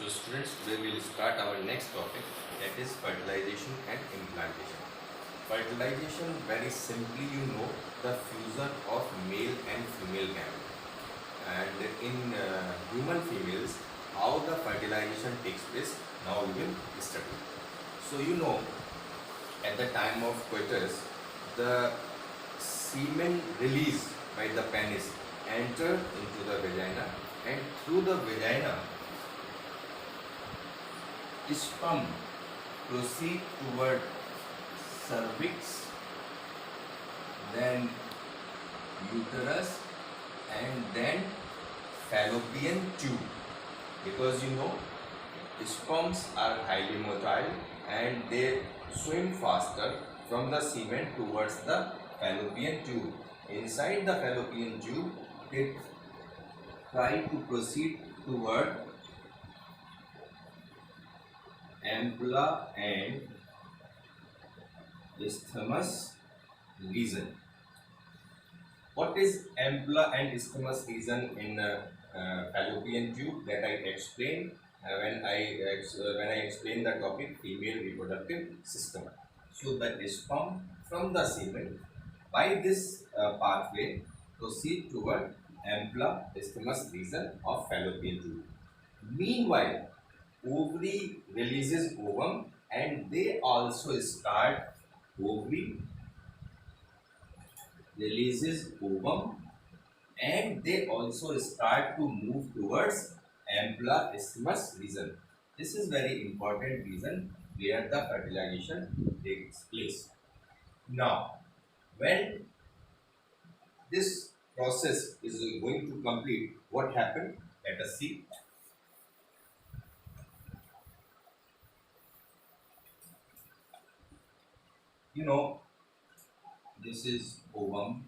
So students, today we will start our next topic, that is fertilization and implantation. Fertilization, very simply the fusion of male and female gamete. And in human females, how the fertilization takes place, now we will study. So at the time of coitus, the semen released by the penis enter into the vagina, and through the vagina sperm proceed toward cervix, then uterus, and then fallopian tube. Because sperms are highly motile and they swim faster from the semen towards the fallopian tube. Inside the fallopian tube, they try to proceed toward ampulla and isthmus region. What is ampulla and isthmus region in fallopian tube? That I explained when I explain the topic female reproductive system. So the sperm from the semen by this pathway proceed toward ampulla isthmus region of fallopian tube. Meanwhile, ovary releases ovum, and they also start ovary releases ovum, and they also start to move towards ampulla isthmus region. This is very important region where the fertilization takes place. Now, when this process is going to complete, what happened? Let us see. This is ovum.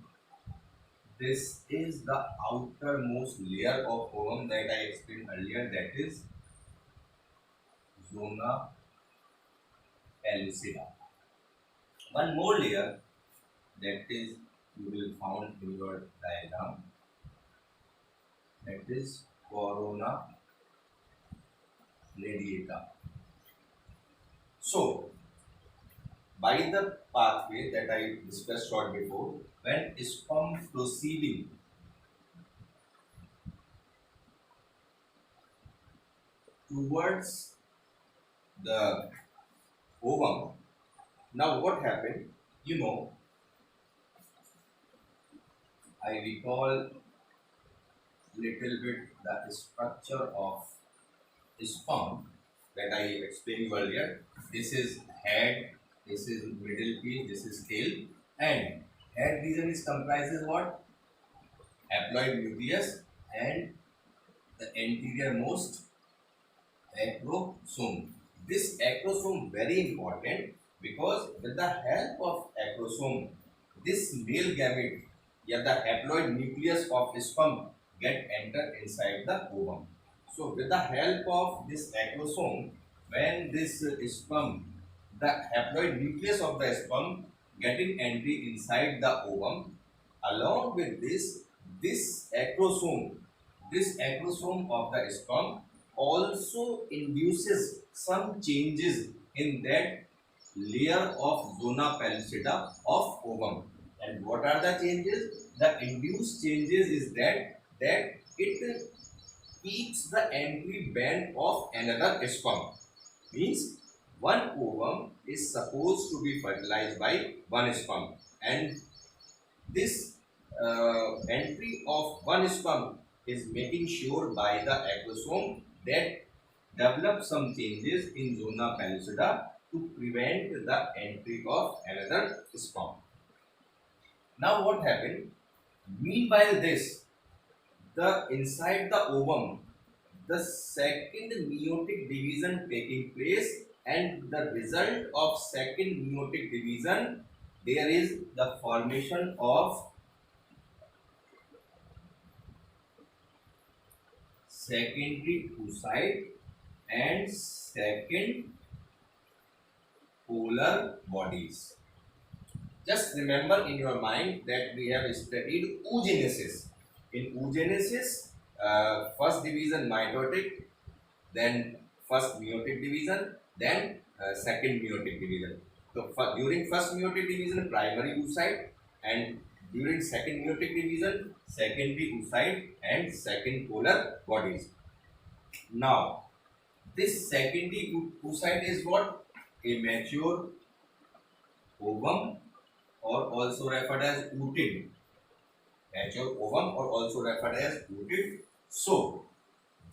This is the outermost layer of ovum that I explained earlier, that is zona pellucida. One more layer, that is you will found in your diagram, that is corona radiata. So by the pathway that I discussed short before, when sperm proceeding towards the ovum, now what happened? I recall little bit the structure of sperm that I explained you earlier. This is head, this is middle piece, this is tail, and head region is comprises what? Haploid nucleus and the anterior most acrosome. This acrosome very important, because with the help of acrosome, this male gamete, the haploid nucleus of sperm get enter inside the ovum. So with the help of this acrosome, when this sperm, the haploid nucleus of the sperm getting entry inside the ovum, along with this acrosome of the sperm also induces some changes in that layer of zona pellucida of ovum. And what are the changes? The induced changes is that it keeps the entry band of another sperm. Means one ovum is supposed to be fertilized by one sperm, and this entry of one sperm is making sure by the acrosome that develop some changes in zona pellucida to prevent the entry of another sperm. Now what happened? Meanwhile the inside the ovum, the second meiotic division taking place, and the result of second meiotic division, there is the formation of secondary oocyte and second polar bodies. Just remember in your mind that we have studied oogenesis. In oogenesis, first division mitotic, then first meiotic division, then second meiotic division. So during first meiotic division, primary oocyte, and during second meiotic division, secondary oocyte and second polar bodies. Now, this secondary oocyte is what? A mature ovum, or also referred as ooted. Mature ovum, or also referred as ooted. So,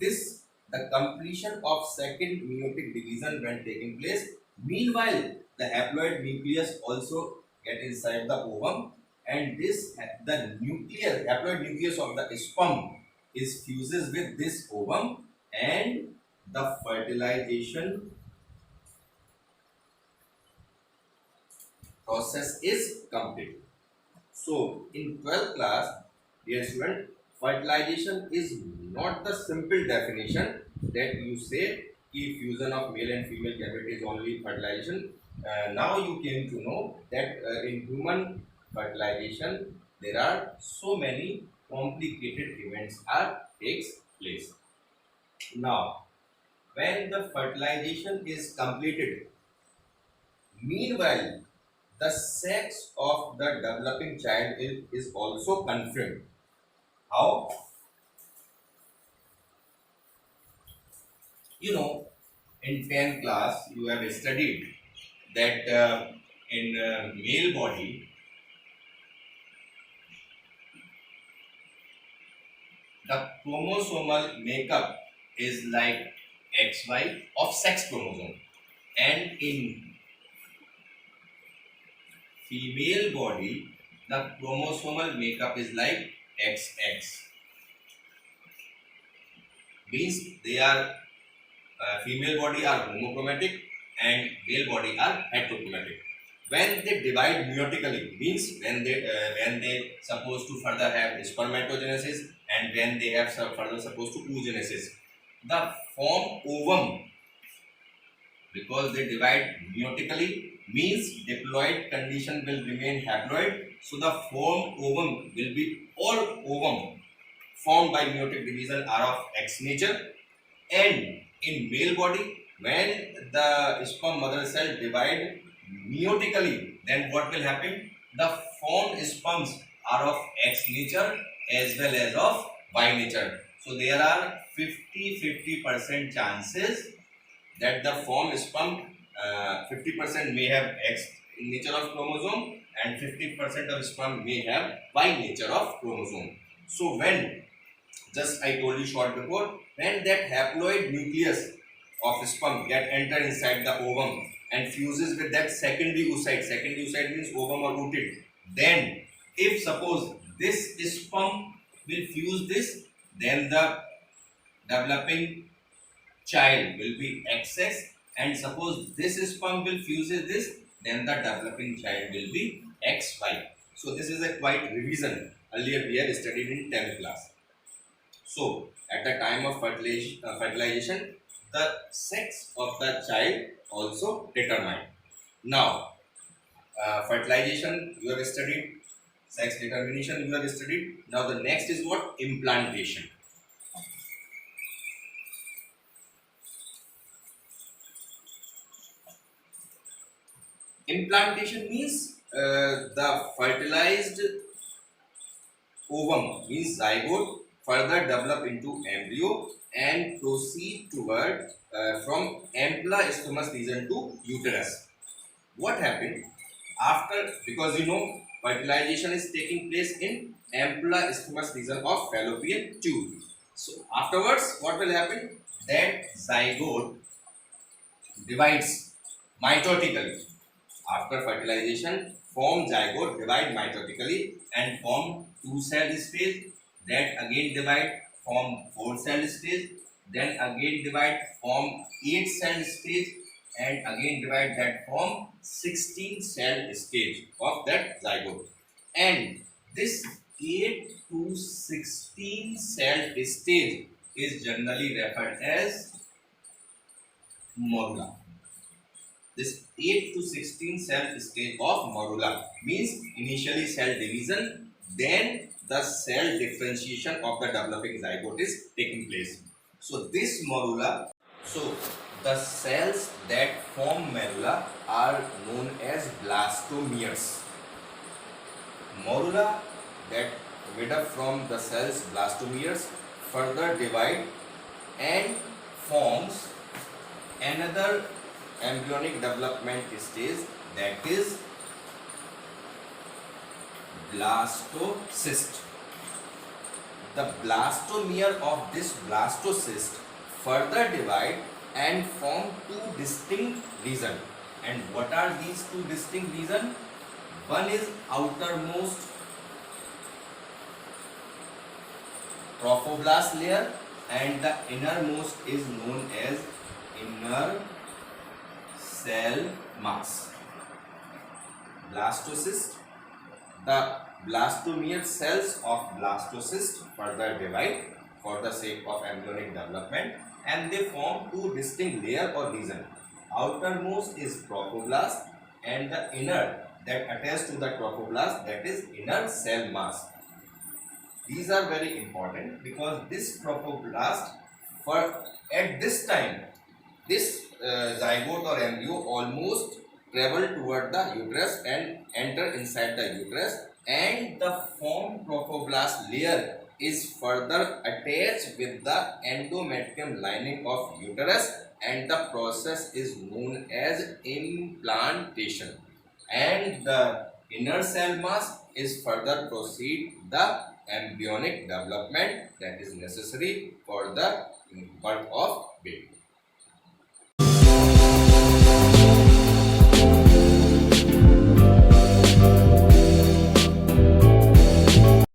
this the completion of second meiotic division when taking place. Meanwhile, the haploid nucleus also get inside the ovum, and this the nucleus haploid nucleus of the sperm is fuses with this ovum, and the fertilization process is complete. So, in 12th class, dear student, fertilization is not the simple definition that you say कि fusion of male and female gamete is only fertilization. Now you came to know that in human fertilization there are so many complicated events are takes place. Now, when the fertilization is completed, meanwhile the sex of the developing child is also confirmed. How? You know, in 10th class, you have studied that in male body, the chromosomal makeup is like XY of sex chromosome, and in female body, the chromosomal makeup is like XX. Means they are female body are homochromatic and male body are heterochromatic. When they divide meiotically, means when they supposed to further have spermatogenesis, and when they have further supposed to oogenesis, the form ovum, because they divide meiotically, means diploid condition will remain haploid. So the form ovum will be all ovum formed by meiotic division are of X nature. And in male body, when the sperm mother cell divide meiotically, then what will happen? The formed sperms are of X nature as well as of Y nature. So there are 50-50% chances that the formed sperm 50% may have X nature of chromosome, and 50% of sperm may have Y nature of chromosome. So when, just I told you short before, when that haploid nucleus of sperm get enter inside the ovum and fuses with that secondary oocyte means ovum or ooted, then if suppose this sperm will fuse this, then the developing child will be XX, and suppose this sperm will fuse this, then the developing child will be XY. So this is a quite revision. Earlier we have studied in 10th class. So at the time of fertilization, the sex of the child also determined. Now, fertilization you have studied, sex determination you have studied. Now the next is what? Implantation. Implantation means the fertilized ovum, means zygote, further develop into embryo and proceed toward from ampulla squamous lesion to uterus. What happened after? Because you know fertilization is taking place in ampulla squamous lesion of fallopian tube. So afterwards, what will happen? That zygote divides mitotically. After fertilization, form zygote divide mitotically and form 2-cell stage, that again divide, form 4-cell stage, then again divide, form 8-cell stage, and again divide, that form 16-cell stage of that zygote. And this 8 to 16-cell stage is generally referred as morula. This 8 to 16 cell stage of morula means initially cell division, then the cell differentiation of the developing zygote is taking place. So this morula, so The cells that form morula are known as blastomeres. Morula that made up from the cells blastomeres further divide and forms another embryonic development stage, that is blastocyst. The blastomere of this blastocyst further divide and form two distinct regions. And what are these two distinct regions? One is outermost trophoblast layer and the innermost is known as inner cell mass. Blastocyst. The blastomere cells of blastocyst further divide for the sake of embryonic development and they form two distinct layers or regions. Outermost is trophoblast and the inner that attached to the trophoblast, that is inner cell mass. These are very important because this trophoblast, for at this time, this zygote or embryo almost travel toward the uterus and enter inside the uterus, and the formed trophoblast layer is further attached with the endometrium lining of uterus, and the process is known as implantation. And the inner cell mass is further proceed the embryonic development that is necessary for the birth of baby.